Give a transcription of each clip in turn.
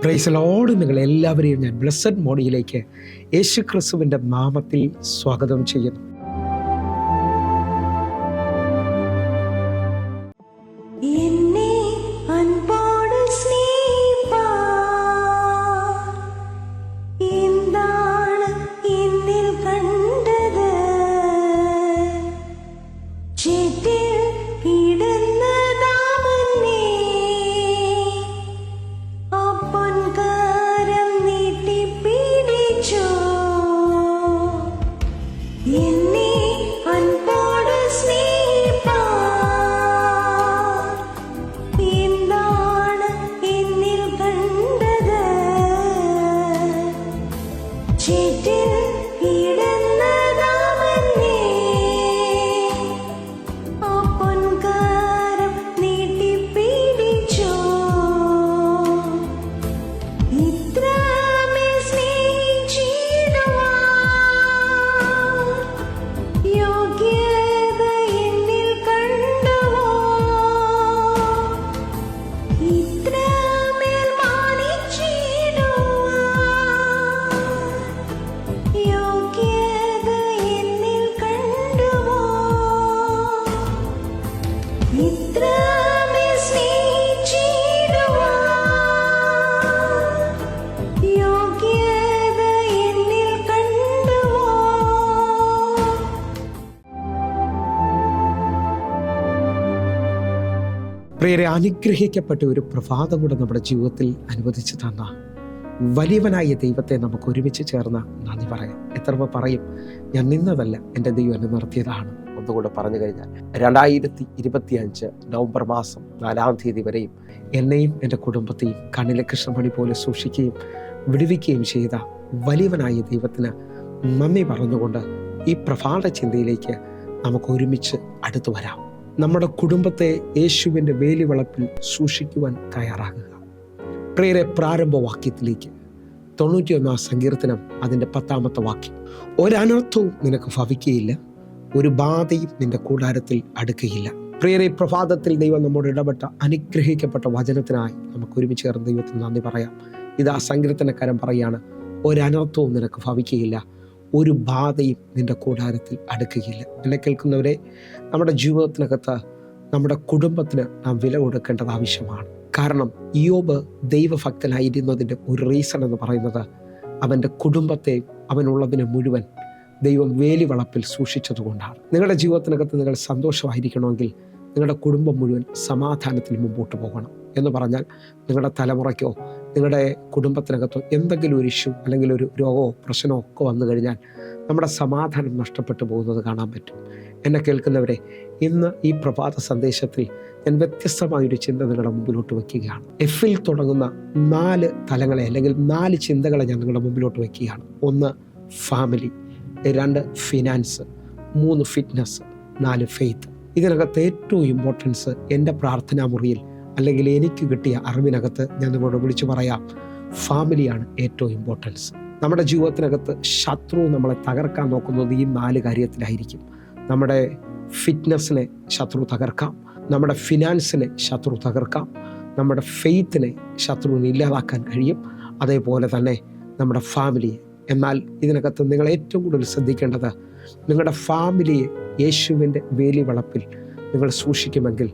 Praise Lord. നിങ്ങളെല്ലാവരെയും ഞാൻ blessed മോർണിംഗിലേക്ക് യേശു ക്രിസ്തുവിൻ്റെ നാമത്തിൽ സ്വാഗതം ചെയ്യുന്നു. പ്രിയരെ, അനുഗ്രഹിക്കപ്പെട്ട ഒരു പ്രഭാതം കൂടെ നമ്മുടെ ജീവിതത്തിൽ അനുവദിച്ചു തന്ന വലിയവനായ ദൈവത്തെ നമുക്ക് ഒരുമിച്ച് ചേർന്ന് നന്ദി പറയാം. എത്ര പറയും, ഞാൻ നിന്നതല്ല, എൻ്റെ ദൈവം എന്നെ നിർത്തിയതാണ്. ഒന്നുകൂടെ പറഞ്ഞു കഴിഞ്ഞാൽ 2025 നവംബർ മാസം 4-ാം തീയതി വരെയും എന്നെയും എൻ്റെ കുടുംബത്തെയും കണ്ണിലെ കൃഷ്ണമണി പോലെ സൂക്ഷിക്കുകയും വിടുവിക്കുകയും ചെയ്ത വലിയവനായ ദൈവത്തിന് നന്ദി പറഞ്ഞുകൊണ്ട് ഈ പ്രഭാത ചിന്തയിലേക്ക് നമുക്ക് ഒരുമിച്ച് അടുത്തു വരാം. നമ്മുടെ കുടുംബത്തെ യേശുവിൻ്റെ വേലിവളപ്പിൽ സൂക്ഷിക്കുവാൻ തയ്യാറാകുക. പ്രിയരെ, പ്രാരംഭവാക്യത്തിലേക്ക് 91-ാം സങ്കീർത്തനം അതിൻ്റെ 10-ാമത്തെ വാക്യം. ഒരനർത്ഥവും നിനക്ക് ഭവിക്കുകയില്ല, ഒരു ബാധയും നിന്റെ കൂടാരത്തിൽ അടുക്കുകയില്ല. പ്രിയരെ, പ്രഭാതത്തിൽ ദൈവം നമ്മോട് ഇടപെട്ട അനുഗ്രഹിക്കപ്പെട്ട വചനത്തിനായി നമുക്ക് ഒരുമിച്ച് ചേർന്ന് ദൈവത്തിന് നന്ദി പറയാം. ഇതാ സങ്കീർത്തനക്കാരൻ പറയാണ്, ഒരനർത്ഥവും നിനക്ക് ഭവിക്കുകയില്ല, ഒരു ബാധയും നിന്റെ കൂടാരത്തിൽ അടുക്കുകയില്ല. എന്നെ കേൾക്കുന്നവരെ, നമ്മുടെ ജീവിതത്തിനകത്ത് നമ്മുടെ കുടുംബത്തിന് നാം വില കൊടുക്കേണ്ടത് ആവശ്യമാണ്. കാരണം യോബ് ദൈവഭക്തനായിരുന്നതിൻ്റെ ഒരു റീസൺ എന്ന് പറയുന്നത് അവൻ്റെ കുടുംബത്തെ, അവനുള്ളതിനെ മുഴുവൻ ദൈവം വേലിവളപ്പിൽ സൂക്ഷിച്ചതുകൊണ്ടാണ്. നിങ്ങളുടെ ജീവിതത്തിനകത്ത് നിങ്ങൾ സന്തോഷമായിരിക്കണമെങ്കിൽ നിങ്ങളുടെ കുടുംബം മുഴുവൻ സമാധാനത്തിൽ മുമ്പോട്ട് പോകണം. എന്ന് പറഞ്ഞാൽ നിങ്ങളുടെ തലമുറയ്ക്കോ നിങ്ങളുടെ കുടുംബത്തിനകത്തോ എന്തെങ്കിലും ഒരു ഇഷ്യൂ അല്ലെങ്കിൽ ഒരു രോഗമോ പ്രശ്നമോ ഒക്കെ വന്നു കഴിഞ്ഞാൽ നമ്മുടെ സമാധാനം നഷ്ടപ്പെട്ടു പോകുന്നത് കാണാൻ പറ്റും. എന്നെ കേൾക്കുന്നവരെ, ഇന്ന് ഈ പ്രഭാത സന്ദേശത്തിൽ ഞാൻ വ്യത്യസ്തമായൊരു ചിന്ത നിങ്ങളുടെ മുമ്പിലോട്ട് വയ്ക്കുകയാണ്. എഫിൽ തുടങ്ങുന്ന 4 തലങ്ങളെ അല്ലെങ്കിൽ 4 ചിന്തകളെ ഞാൻ നിങ്ങളുടെ മുമ്പിലോട്ട് വയ്ക്കുകയാണ്. 1 ഫാമിലി, 2 ഫിനാൻസ്, 3 ഫിറ്റ്നസ്, 4 ഫെയ്ത്ത്. ഇതിനകത്ത് ഏറ്റവും ഇമ്പോർട്ടൻസ് എൻ്റെ പ്രാർത്ഥനാ മുറിയിൽ അല്ലെങ്കിൽ എനിക്ക് കിട്ടിയ അറിവിനകത്ത് ഞാൻ നിങ്ങളോട് വിളിച്ചു പറയാം, ഫാമിലിയാണ് ഏറ്റവും ഇമ്പോർട്ടൻസ്. നമ്മുടെ ജീവിതത്തിനകത്ത് ശത്രു നമ്മളെ തകർക്കാൻ നോക്കുന്നത് ഈ 4 കാര്യത്തിലായിരിക്കും. നമ്മുടെ ഫിറ്റ്നസ്സിനെ ശത്രു തകർക്കാം, നമ്മുടെ ഫിനാൻസിനെ ശത്രു തകർക്കാം, നമ്മുടെ ഫെയ്ത്തിനെ ശത്രുവിനെ ഇല്ലാതാക്കാൻ കഴിയും, അതേപോലെ തന്നെ നമ്മുടെ ഫാമിലിയെ. എന്നാൽ ഇതിനകത്ത് നിങ്ങൾ ഏറ്റവും കൂടുതൽ ശ്രദ്ധിക്കേണ്ടത്, നിങ്ങളുടെ ഫാമിലിയെ യേശുവിൻ്റെ വേലിവളപ്പിൽ നിങ്ങൾ സൂക്ഷിക്കുമെങ്കിൽ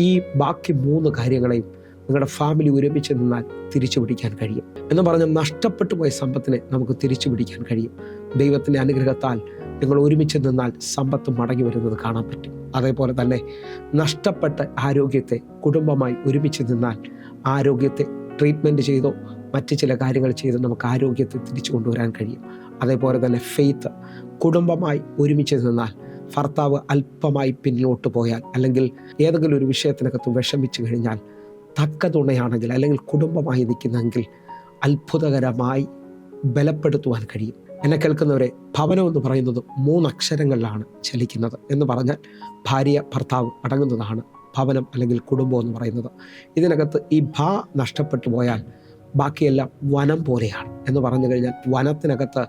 ഈ ബാക്കി 3 കാര്യങ്ങളെയും നിങ്ങളുടെ ഫാമിലി ഒരുമിച്ച് നിന്നാൽ തിരിച്ചു പിടിക്കാൻ കഴിയും. എന്ന് പറഞ്ഞാൽ നഷ്ടപ്പെട്ടു പോയ സമ്പത്തിനെ നമുക്ക് തിരിച്ചു പിടിക്കാൻ കഴിയും. ദൈവത്തിൻ്റെ അനുഗ്രഹത്താൽ നിങ്ങൾ ഒരുമിച്ച് നിന്നാൽ സമ്പത്ത് മടങ്ങി വരുന്നത് കാണാൻ പറ്റും. അതേപോലെ തന്നെ നഷ്ടപ്പെട്ട ആരോഗ്യത്തെ കുടുംബമായി ഒരുമിച്ച് നിന്നാൽ ആരോഗ്യത്തെ ട്രീറ്റ്മെൻറ്റ് ചെയ്തോ മറ്റ് ചില കാര്യങ്ങൾ ചെയ്ത് നമുക്ക് ആരോഗ്യത്തെ തിരിച്ചു കൊണ്ടുവരാൻ കഴിയും. അതേപോലെ തന്നെ ഫെയ്ത്ത്, കുടുംബമായി ഒരുമിച്ച് നിന്നാൽ ഭർത്താവ് അല്പമായി പിന്നിലോട്ട് പോയാൽ അല്ലെങ്കിൽ ഏതെങ്കിലും ഒരു വിഷയത്തിനകത്ത് വിഷമിച്ചു കഴിഞ്ഞാൽ തക്ക തുണയാണെങ്കിൽ അല്ലെങ്കിൽ കുടുംബമായി നിൽക്കുന്നെങ്കിൽ അത്ഭുതകരമായി ബലപ്പെടുത്തുവാൻ കഴിയും. എന്നെ കേൾക്കുന്നവരെ, ഭവനം എന്ന് പറയുന്നത് 3 അക്ഷരങ്ങളിലാണ് ചലിക്കുന്നത്. എന്ന് പറഞ്ഞാൽ ഭാര്യ ഭർത്താവ് അടങ്ങുന്നതാണ് ഭവനം അല്ലെങ്കിൽ കുടുംബം എന്ന് പറയുന്നത്. ഇതിനകത്ത് ഈ നഷ്ടപ്പെട്ടു പോയാൽ ബാക്കിയെല്ലാം വനം പോലെയാണ്. എന്ന് പറഞ്ഞു കഴിഞ്ഞാൽ വനത്തിനകത്ത്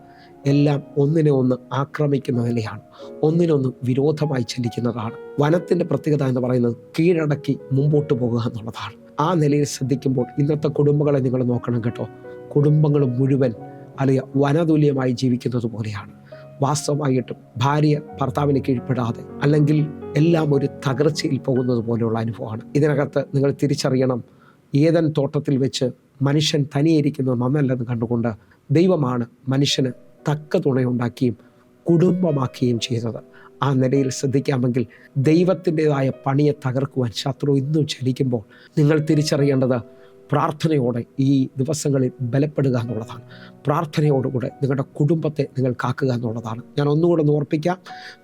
എല്ലാം ഒന്നിനെ ഒന്ന് ആക്രമിക്കുന്ന നിലയാണ്, ഒന്നിനൊന്ന് വിരോധമായി ചലിക്കുന്നതാണ്. വനത്തിൻ്റെ പ്രത്യേകത എന്ന് പറയുന്നത് കീഴടക്കി മുമ്പോട്ട് പോകുക എന്നുള്ളതാണ്. ആ നിലയിൽ ശ്രദ്ധിക്കുമ്പോൾ ഇന്നത്തെ കുടുംബങ്ങളെ നിങ്ങൾ നോക്കണം കേട്ടോ. കുടുംബങ്ങൾ മുഴുവൻ അല്ലെങ്കിൽ വനതുല്യമായി ജീവിക്കുന്നത് പോലെയാണ്. വാസ്തവമായിട്ടും ഭാര്യ ഭർത്താവിന് കീഴ്പ്പെടാതെ അല്ലെങ്കിൽ എല്ലാം ഒരു തകർച്ചയിൽ പോകുന്നത് പോലെയുള്ള അനുഭവമാണ്. ഇതിനകത്ത് നിങ്ങൾ തിരിച്ചറിയണം, ഏദൻ തോട്ടത്തിൽ വെച്ച് മനുഷ്യൻ തനിയിരിക്കുന്നത് നന്നല്ലെന്ന് കണ്ടുകൊണ്ട് ദൈവമാണ് മനുഷ്യന് തക്ക തുണയുണ്ടാക്കുകയും കുടുംബമാക്കുകയും ചെയ്തത്. ആ നിലയിൽ ശ്രദ്ധിക്കാമെങ്കിൽ ദൈവത്തിൻ്റെതായ പണിയെ തകർക്കുവാൻ ശത്രു ഇന്നും ചലിക്കുമ്പോൾ നിങ്ങൾ തിരിച്ചറിയേണ്ടത് പ്രാർത്ഥനയോടെ ഈ ദിവസങ്ങളിൽ ബലപ്പെടുക എന്നുള്ളതാണ്. പ്രാർത്ഥനയോടുകൂടെ നിങ്ങളുടെ കുടുംബത്തെ നിങ്ങൾ കാക്കുക എന്നുള്ളതാണ്. ഞാൻ ഒന്നുകൂടെ ഒന്ന് ഓർപ്പിക്കാം,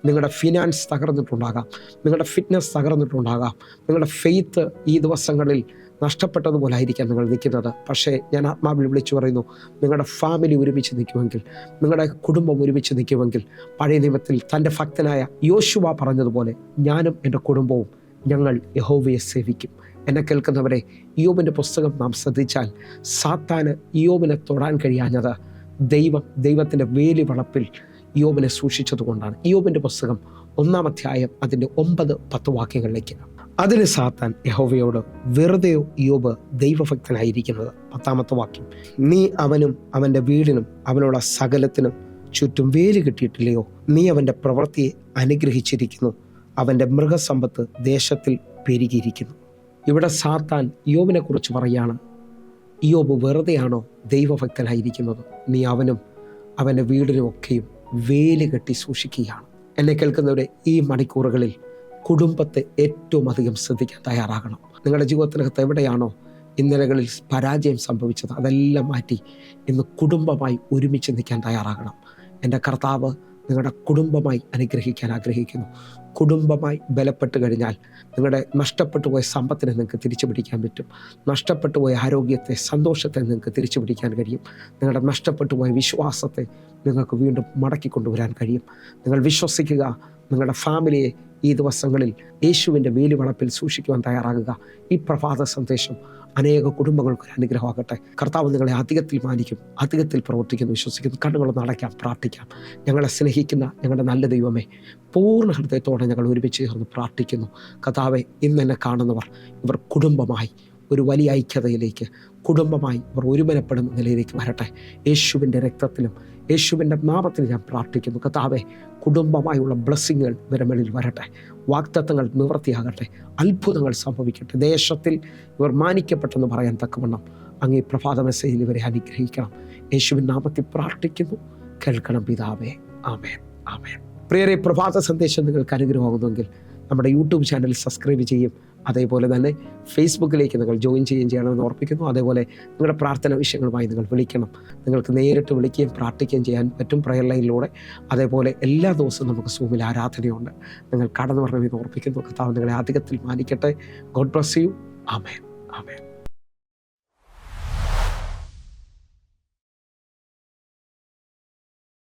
നിങ്ങളുടെ ഫിനാൻസ് തകർന്നിട്ടുണ്ടാകാം, നിങ്ങളുടെ ഫിറ്റ്നസ് തകർന്നിട്ടുണ്ടാകാം, നിങ്ങളുടെ ഫെയ്ത്ത് ഈ ദിവസങ്ങളിൽ നഷ്ടപ്പെട്ടതുപോലെ ആയിരിക്കാം നിങ്ങൾ നിൽക്കുന്നത്. പക്ഷേ ഞാൻ ആത്മാവിൽ വിളിച്ചു പറയുന്നു, നിങ്ങളുടെ ഫാമിലി ഒരുമിച്ച് നിൽക്കുമെങ്കിൽ, നിങ്ങളുടെ കുടുംബം ഒരുമിച്ച് നിൽക്കുമെങ്കിൽ, പഴയ നിയമത്തിൽ തൻ്റെ ഭക്തനായ യോശുവ പറഞ്ഞതുപോലെ ഞാനും എൻ്റെ കുടുംബവും ഞങ്ങൾ യഹോവയെ സേവിക്കും. എന്നെ കേൾക്കുന്നവരെ, ഇയ്യോബിൻ്റെ പുസ്തകം നാം ശ്രദ്ധിച്ചാൽ സാത്താന് ഇയ്യോബിനെ തൊടാൻ കഴിയാഞ്ഞത് ദൈവത്തിൻ്റെ വേലി വളപ്പിൽ ഇയ്യോബിനെ സൂക്ഷിച്ചതുകൊണ്ടാണ്. ഇയ്യോബിൻ്റെ പുസ്തകം 1-ാം അധ്യായം അതിൻ്റെ 9-10 വാക്യങ്ങളിലേക്ക്. അതിന് സാത്താൻ യഹോവയോട്, വെറുതെയോ ഇയ്യോബ് ദൈവഭക്തനായിരിക്കുന്നത്? 10-ാമത്തെ വാക്യം, നീ അവനും അവൻ്റെ വീടിനും അവനുള്ള സകലത്തിനും ചുറ്റും വേലി കെട്ടിയിട്ടില്ലയോ? നീ അവൻ്റെ പ്രവൃത്തിയെ അനുഗ്രഹിച്ചിരിക്കുന്നു, അവൻ്റെ മൃഗസമ്പത്ത് ദേശത്തിൽ പെരുകിയിരിക്കുന്നു. ഇവിടെ സാത്താൻ ഇയ്യോബിനെ കുറിച്ച് പറയാണ്, ഇയ്യോബ് വെറുതെയാണോ ദൈവഭക്തനായിരിക്കുന്നത്? നീ അവനും അവൻ്റെ വീടിനും ഒക്കെയും വേലി കെട്ടി സൂക്ഷിക്കുകയാണ്. എന്നെ കേൾക്കുന്നവരെ, ഈ മണിക്കൂറുകളിൽ കുടുംബത്തെ ഏറ്റവും അധികം ശ്രദ്ധിക്കാൻ തയ്യാറാകണം. നിങ്ങളുടെ ജീവിതത്തിനകത്ത് എവിടെയാണോ ഇന്നലകളിൽ പരാജയം സംഭവിച്ചത് അതെല്ലാം മാറ്റി ഇന്ന് കുടുംബമായി ഒരുമിച്ച് നിൽക്കാൻ തയ്യാറാകണം. എൻ്റെ കർത്താവ് നിങ്ങളുടെ കുടുംബമായി അനുഗ്രഹിക്കാൻ ആഗ്രഹിക്കുന്നു. കുടുംബമായി ബലപ്പെട്ട് കഴിഞ്ഞാൽ നിങ്ങളുടെ നഷ്ടപ്പെട്ടു പോയ സമ്പത്തിനെ നിങ്ങൾക്ക് തിരിച്ചു പിടിക്കാൻ പറ്റും. നഷ്ടപ്പെട്ടു പോയ ആരോഗ്യത്തെ, സന്തോഷത്തെ നിങ്ങൾക്ക് തിരിച്ചു പിടിക്കാൻ കഴിയും. നിങ്ങളുടെ നഷ്ടപ്പെട്ടു പോയ വിശ്വാസത്തെ നിങ്ങൾക്ക് വീണ്ടും മടക്കി കൊണ്ടുവരാൻ കഴിയും. നിങ്ങൾ വിശ്വസിക്കുക, നിങ്ങളുടെ ഫാമിലിയെ ഈ ദിവസങ്ങളിൽ യേശുവിൻ്റെ വേലി വളപ്പിൽ സൂക്ഷിക്കുവാൻ തയ്യാറാകുക. ഈ പ്രഭാത സന്ദേശം അനേക കുടുംബങ്ങൾക്കൊരു അനുഗ്രഹമാകട്ടെ. കർത്താവ് നിങ്ങളെ അധികത്തിൽ മാനിക്കും, അധികത്തിൽ പ്രവർത്തിക്കുന്നു വിശ്വസിക്കുന്നു. കണ്ണുകളൊന്ന് അടയ്ക്കാം, പ്രാർത്ഥിക്കാം. ഞങ്ങളെ സ്നേഹിക്കുന്ന ഞങ്ങളുടെ നല്ല ദൈവമേ, പൂർണ്ണ ഹൃദയത്തോടെ ഞങ്ങൾ ഒരുമിച്ച് ചേർന്ന് പ്രാർത്ഥിക്കുന്നു. കർത്താവെ, ഇന്ന് എന്നെ കാണുന്നവർ ഇവർ കുടുംബമായി ഒരു വലിയ ഐക്യതയിലേക്ക്, കുടുംബമായി ഇവർ ഒരുമനപ്പെടുന്ന നിലയിലേക്ക് വരട്ടെ. യേശുവിൻ്റെ രക്തത്തിലും യേശുവിൻ്റെ നാമത്തിൽ ഞാൻ പ്രാർത്ഥിക്കുന്നു. കർത്താവെ, കുടുംബമായുള്ള ബ്ലെസ്സിങ്ങുകൾ ഇവരുടെ മേളിൽ വരട്ടെ. വാഗ്ദത്തങ്ങൾ നിവൃത്തിയാകട്ടെ. അത്ഭുതങ്ങൾ സംഭവിക്കട്ടെ. ദേശത്തിൽ ഇവർ മാനിക്കപ്പെട്ടെന്ന് പറയാൻ തക്കവണ്ണം അങ്ങ് ഈ പ്രഭാത മെസ്സേജിൽ ഇവരെ അനുഗ്രഹിക്കണം. യേശുവിൻ നാമത്തിൽ പ്രാർത്ഥിക്കുന്നു. കേൾക്കണം പിതാവേ. ആമേൻ, ആമേൻ. പ്രിയരെ, പ്രഭാത സന്ദേശം നിങ്ങൾക്ക് അനുഗ്രഹമാകുന്നുവെങ്കിൽ നമ്മുടെ യൂട്യൂബ് ചാനൽ സബ്സ്ക്രൈബ് ചെയ്യും. അതേപോലെ തന്നെ ഫേസ്ബുക്കിലേക്ക് നിങ്ങൾ ജോയിൻ ചെയ്യണമെന്ന് ഓർപ്പിക്കുന്നു. അതേപോലെ നിങ്ങളുടെ പ്രാർത്ഥന വിഷയങ്ങളുമായി നിങ്ങൾ വിളിക്കണം. നിങ്ങൾക്ക് നേരിട്ട് വിളിക്കുകയും പ്രാർത്ഥിക്കുകയും ചെയ്യാൻ പറ്റും പ്രയർ ലൈനിലൂടെ. അതേപോലെ എല്ലാ ദിവസവും നമുക്ക് സൂമിൽ ആരാധനയുണ്ട്. നിങ്ങൾ കടന്നു വരണമെന്ന് ഓർപ്പിക്കുന്നു. കർത്താവ് നിങ്ങളെ അധികത്തിൽ മാനിക്കട്ടെ. God bless you. ആമേൻ, ആമേൻ.